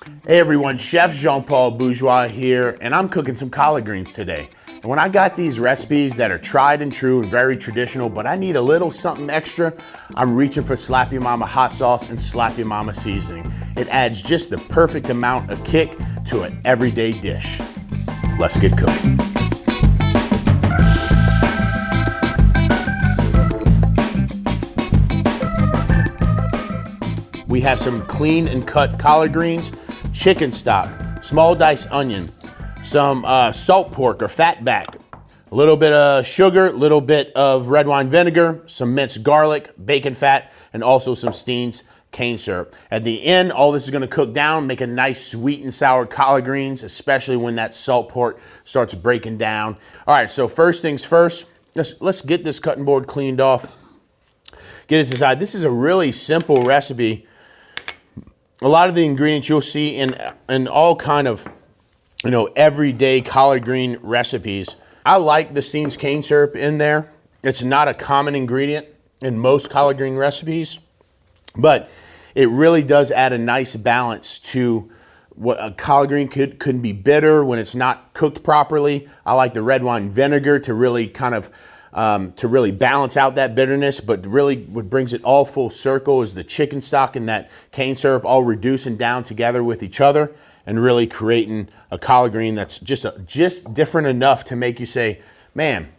Hey everyone, Chef Jean-Paul Bourgeois here, and I'm cooking some collard greens today. And when I got these recipes that are tried and true and very traditional, but I need a little something extra, I'm reaching for Slap Your Mama hot sauce and Slap Your Mama seasoning. It adds just the perfect amount of kick to an everyday dish. Let's get cooking. We have some clean and cut collard greens, chicken stock, small diced onion, some salt pork or fat back, a little bit of sugar, a little bit of red wine vinegar, some minced garlic, bacon fat, and also some Steen's cane syrup. At the end, all this is gonna cook down, make a nice sweet and sour collard greens, especially when that salt pork starts breaking down. All right, so first things first, let's get this cutting board cleaned off. Get it aside. This is a really simple recipe. A lot of the ingredients you'll see in all kind of, everyday collard green recipes. I like the Steen's cane syrup in there. It's not a common ingredient in most collard green recipes, but it really does add a nice balance to what a collard green could be bitter when it's not cooked properly. I like the red wine vinegar to really to really balance out that bitterness, but really what brings it all full circle is the chicken stock and that cane syrup all reducing down together with each other and really creating a collard green that's just different enough to make you say, man,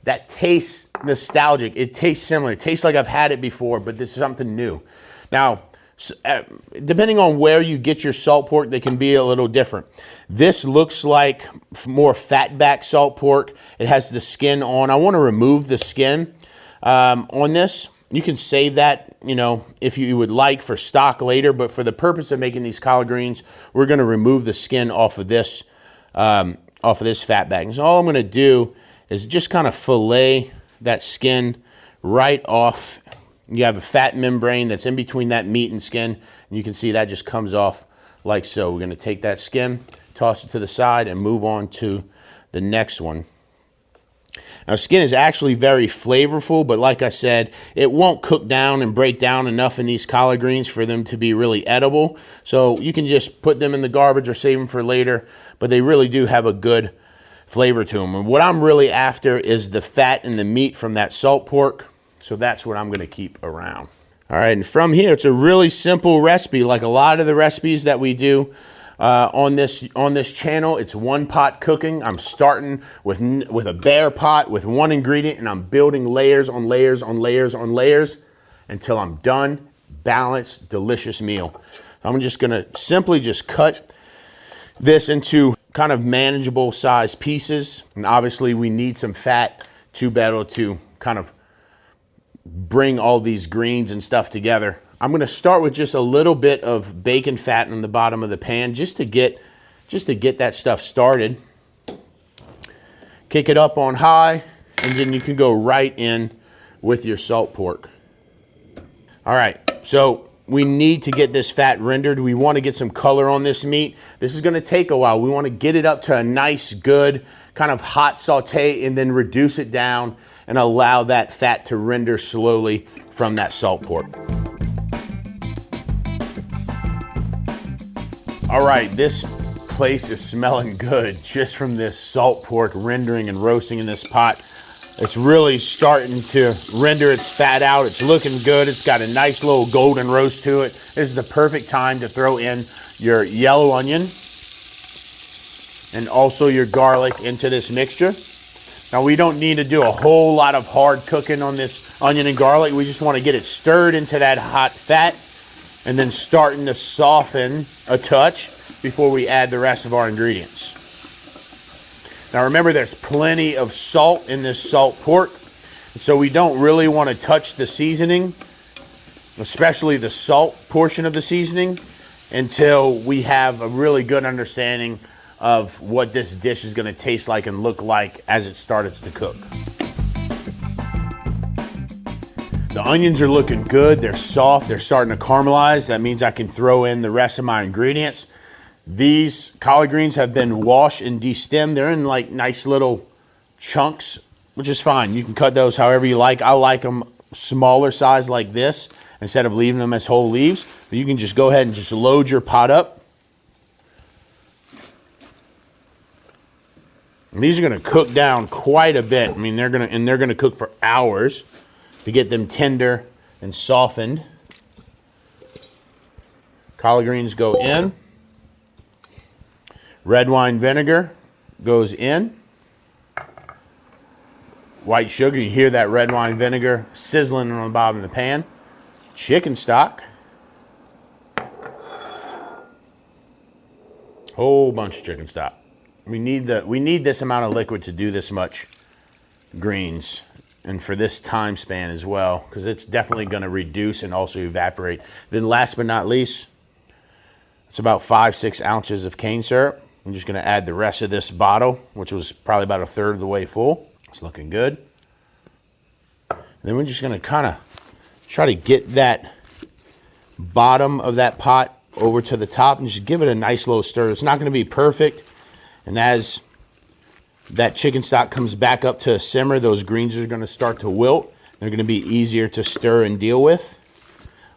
that tastes nostalgic. It tastes similar. It tastes like I've had it before, but this is something new. Now, depending on where you get your salt pork, they can be a little different. This looks like more fat back salt pork. It has the skin on. I want to remove the skin on this. You can save that, if you would like for stock later, but for the purpose of making these collard greens, we're going to remove the skin off of this fat back. And so all I'm going to do is just kind of fillet that skin right off. You have a fat membrane that's in between that meat and skin, and you can see that just comes off like so. We're going to take that skin, toss it to the side, and move on to the next one. Now, skin is actually very flavorful, but like I said, it won't cook down and break down enough in these collard greens for them to be really edible. So you can just put them in the garbage or save them for later, but they really do have a good flavor to them. And what I'm really after is the fat and the meat from that salt pork. So that's what I'm going to keep around. All right, and from here, it's a really simple recipe. Like a lot of the recipes that we do on this channel, it's one pot cooking. I'm starting with a bare pot with one ingredient, and I'm building layers on layers on layers on layers until I'm done. Balanced, delicious meal. I'm just going to simply just cut this into kind of manageable size pieces, and obviously we need some fat to be able to kind of bring all these greens and stuff together. I'm going to start with just a little bit of bacon fat in the bottom of the pan just to get that stuff started. Kick it up on high, and then you can go right in with your salt pork. All right, so we need to get this fat rendered. We want to get some color on this meat. This is going to take a while. We want to get it up to a nice, good kind of hot saute and then reduce it down and allow that fat to render slowly from that salt pork. All right, this place is smelling good just from this salt pork rendering and roasting in this pot. It's really starting to render its fat out. It's looking good. It's got a nice little golden roast to it. This is the perfect time to throw in your yellow onion and also your garlic into this mixture. Now, we don't need to do a whole lot of hard cooking on this onion and garlic. We just want to get it stirred into that hot fat and then starting to soften a touch before we add the rest of our ingredients. Now, remember, there's plenty of salt in this salt pork, so we don't really want to touch the seasoning, especially the salt portion of the seasoning, until we have a really good understanding of what this dish is going to taste like and look like as it starts to cook. The onions are looking good. They're soft. They're starting to caramelize. That means I can throw in the rest of my ingredients. These collard greens have been washed and destemmed. They're in like nice little chunks, which is fine. You can cut those however you like. I like them smaller size like this instead of leaving them as whole leaves. But you can just go ahead and just load your pot up. And these are gonna cook down quite a bit. I mean, they're gonna cook for hours to get them tender and softened. Collard greens go in. Red wine vinegar goes in. White sugar, you hear that red wine vinegar sizzling on the bottom of the pan. Chicken stock. Whole bunch of chicken stock. We need this amount of liquid to do this much greens and for this time span as well, because it's definitely going to reduce and also evaporate. Then last but not least, it's about 5-6 ounces of cane syrup. I'm just going to add the rest of this bottle, which was probably about a third of the way full. It's looking good. And then we're just going to kind of try to get that bottom of that pot over to the top and just give it a nice little stir. It's not going to be perfect. And as that chicken stock comes back up to a simmer, those greens are going to start to wilt. They're going to be easier to stir and deal with.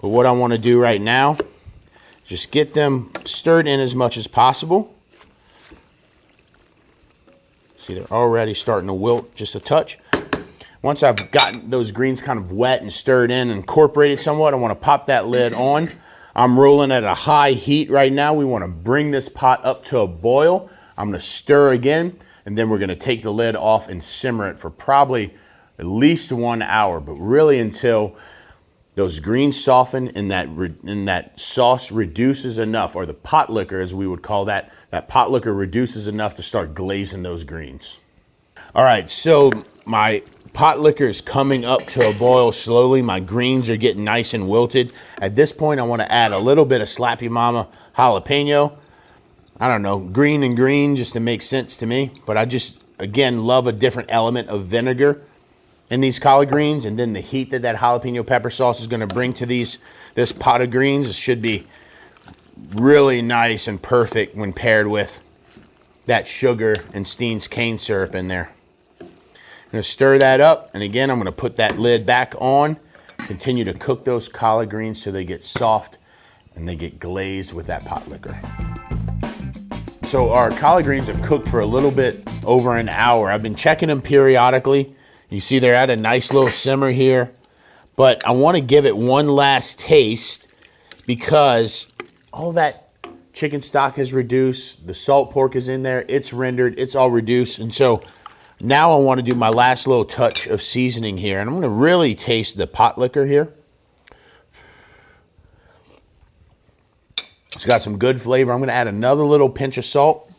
But what I want to do right now is just get them stirred in as much as possible. See, they're already starting to wilt just a touch. Once I've gotten those greens kind of wet and stirred in and incorporated somewhat, I want to pop that lid on. I'm rolling at a high heat right now. We want to bring this pot up to a boil. I'm going to stir again, and then we're going to take the lid off and simmer it for probably at least 1 hour, but really until those greens soften and that sauce reduces enough, or the pot liquor as we would call that pot liquor reduces enough to start glazing those greens. All right, so my pot liquor is coming up to a boil slowly. My greens are getting nice and wilted. At this point, I want to add a little bit of Slappy Mama jalapeno. I don't know, green and green just to make sense to me. But I just, again, love a different element of vinegar in these collard greens, and then the heat that jalapeno pepper sauce is going to bring to this pot of greens. It should be really nice and perfect when paired with that sugar and Steen's cane syrup in there. I'm going to stir that up, and again, I'm going to put that lid back on, continue to cook those collard greens till they get soft and they get glazed with that pot liquor. So our collard greens have cooked for a little bit over an hour. I've been checking them periodically. You see they're at a nice little simmer here, but I want to give it one last taste because all that chicken stock has reduced. The salt pork is in there. It's rendered. It's all reduced. And so now I want to do my last little touch of seasoning here, and I'm going to really taste the pot liquor here. It's got some good flavor. I'm going to add another little pinch of salt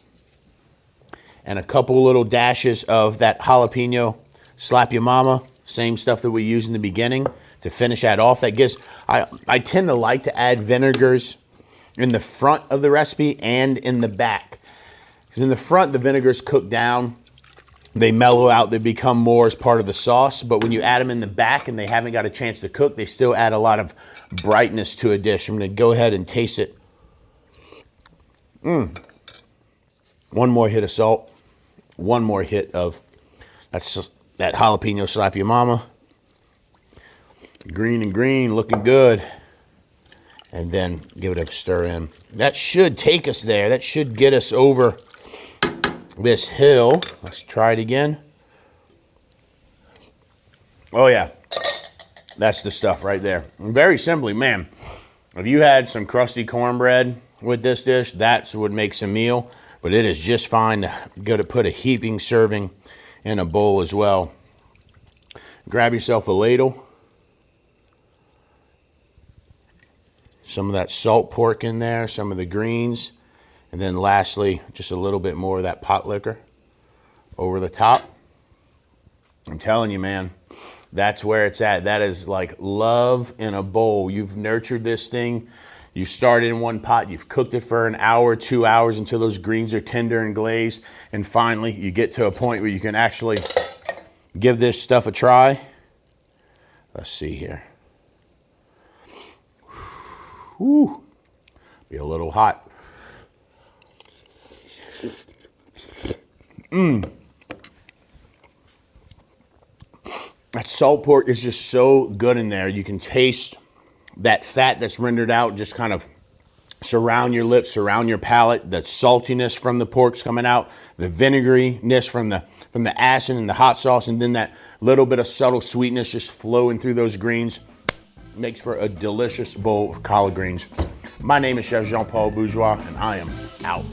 and a couple little dashes of that jalapeno Slap Your Mama, same stuff that we used in the beginning to finish that off. That gives, I tend to like to add vinegars in the front of the recipe and in the back. Because in the front, the vinegars cook down, they mellow out, they become more as part of the sauce. But when you add them in the back and they haven't got a chance to cook, they still add a lot of brightness to a dish. I'm going to go ahead and taste it. One more hit of salt. One more hit of that jalapeno Slap Your Mama. Green and green, looking good. And then give it a stir in. That should take us there. That should get us over this hill. Let's try it again. Oh yeah, that's the stuff right there. And very simply, man, if you had some crusty cornbread with this dish, that's what makes a meal. But it is just fine to go to put a heaping serving in a bowl as well. Grab yourself a ladle. Some of that salt pork in there, some of the greens, and then lastly, just a little bit more of that pot liquor over the top. I'm telling you, man, that's where it's at. That is like love in a bowl. You've nurtured this thing. You started in one pot, you've cooked it for an hour, 2 hours until those greens are tender and glazed, and finally you get to a point where you can actually give this stuff a try. Let's see here. Whew. Be a little hot. That salt pork is just so good in there. You can taste that fat that's rendered out, just kind of surround your lips, surround your palate. The saltiness from the pork's coming out, the vinegaryness from the acid and the hot sauce, and then that little bit of subtle sweetness just flowing through those greens. Makes for a delicious bowl of collard greens. My name is Chef Jean-Paul Bourgeois, and I am out.